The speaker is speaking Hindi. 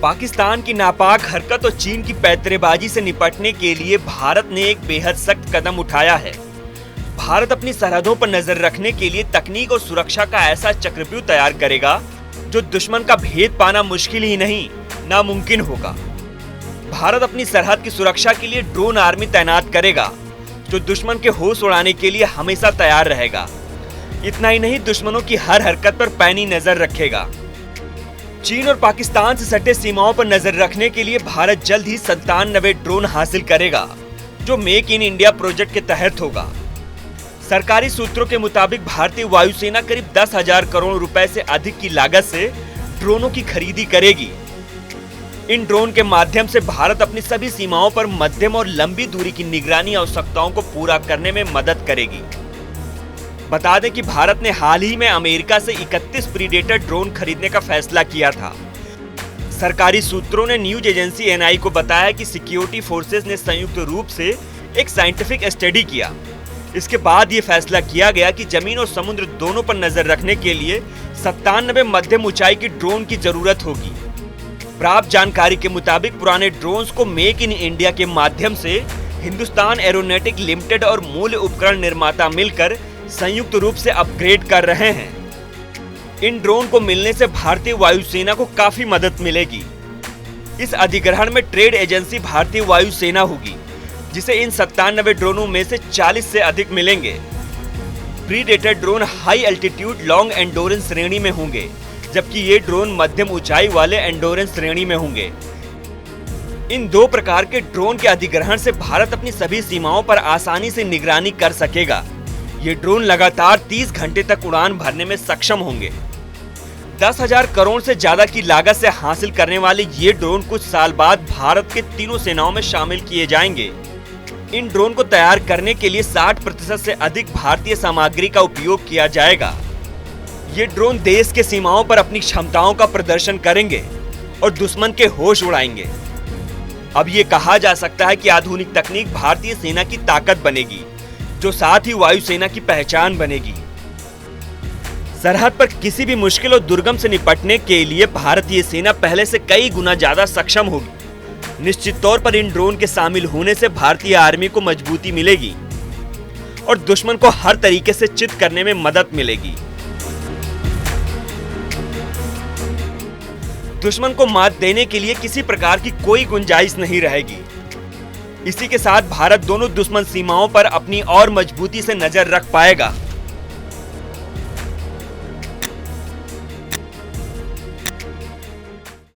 पाकिस्तान की नापाक हरकत और चीन की पैंतरेबाजी से निपटने के लिए भारत ने एक बेहद सख्त कदम उठाया है। भारत अपनी सरहदों पर नजर रखने के लिए तकनीक और सुरक्षा का ऐसा चक्रव्यूह तैयार करेगा जो दुश्मन का भेद पाना मुश्किल ही नहीं, नामुमकिन होगा। भारत अपनी सरहद की सुरक्षा के लिए ड्रोन आर्मी तैनात करेगा जो दुश्मन के होश उड़ाने के लिए हमेशा तैयार रहेगा। इतना ही नहीं, दुश्मनों की हर हरकत पर पैनी नजर रखेगा। चीन और पाकिस्तान से सटे सीमाओं पर नजर रखने के लिए भारत जल्द ही 97 ड्रोन हासिल करेगा जो मेक इन इंडिया प्रोजेक्ट के तहत होगा। सरकारी सूत्रों के मुताबिक भारतीय वायुसेना करीब 10,000 करोड़ रुपए से अधिक की लागत से ड्रोनों की खरीदी करेगी। इन ड्रोन के माध्यम से भारत अपनी सभी सीमाओं पर मध्यम और लंबी दूरी की निगरानी आवश्यकताओं को पूरा करने में मदद करेगी। बता दें कि भारत ने हाल ही में अमेरिका से 31 प्रीडेटर ड्रोन खरीदने का फैसला किया था। सरकारी सूत्रों ने न्यूज एजेंसी एनआई को बताया कि सिक्योरिटी फोर्सेस ने संयुक्त रूप से एक साइंटिफिक स्टडी किया। इसके बाद ये फैसला किया गया कि जमीन और समुद्र दोनों पर नजर रखने के लिए 97 मध्यम ऊंचाई की ड्रोन की जरूरत होगी। प्राप्त जानकारी के मुताबिक पुराने ड्रोन्स को मेक इन इंडिया के माध्यम से हिंदुस्तान एरोनॉटिक लिमिटेड और मूल उपकरण निर्माता मिलकर संयुक्त रूप से अपग्रेड कर रहे हैं। इन ड्रोन को मिलने से भारतीय वायुसेना को काफी मदद मिलेगी। इस अधिग्रहण में ट्रेड एजेंसी भारतीय वायुसेना होगी, जिसे इन 97 ड्रोनों में से 40 से अधिक मिलेंगे। Predator drone high altitude long endurance श्रेणी में होंगे, जबकि ये ड्रोन मध्यम ऊंचाई वाले एंडोरेंस श्रेणी में होंगे। इन दो प्रकार के ड्रोन के अधिग्रहण से भारत अपनी सभी सीमाओं पर आसानी से निगरानी कर सकेगा। ये ड्रोन लगातार 30 घंटे तक उड़ान भरने में सक्षम होंगे। 10,000 करोड़ से ज्यादा की लागत से हासिल करने वाले ये ड्रोन कुछ साल बाद भारत के तीनों सेनाओं में शामिल किए जाएंगे। इन ड्रोन को तैयार करने के लिए 60% से अधिक भारतीय सामग्री का उपयोग किया जाएगा। ये ड्रोन देश के सीमाओं पर अपनी क्षमताओं का प्रदर्शन करेंगे और दुश्मन के होश उड़ाएंगे। अब ये कहा जा सकता है कि आधुनिक तकनीक भारतीय सेना की ताकत बनेगी, जो साथ ही वायुसेना की पहचान बनेगी। सरहद पर किसी भी मुश्किल और दुर्गम से निपटने के लिए भारतीय सेना पहले से कई गुना ज्यादा सक्षम होगी। निश्चित तौर पर इन ड्रोन के शामिल होने से भारतीय आर्मी को मजबूती मिलेगी और दुश्मन को हर तरीके से चित करने में मदद मिलेगी। दुश्मन को मात देने के लिए किसी प्रकार की कोई गुंजाइश नहीं रहेगी। इसी के साथ भारत दोनों दुश्मन सीमाओं पर अपनी और मजबूती से नजर रख पाएगा।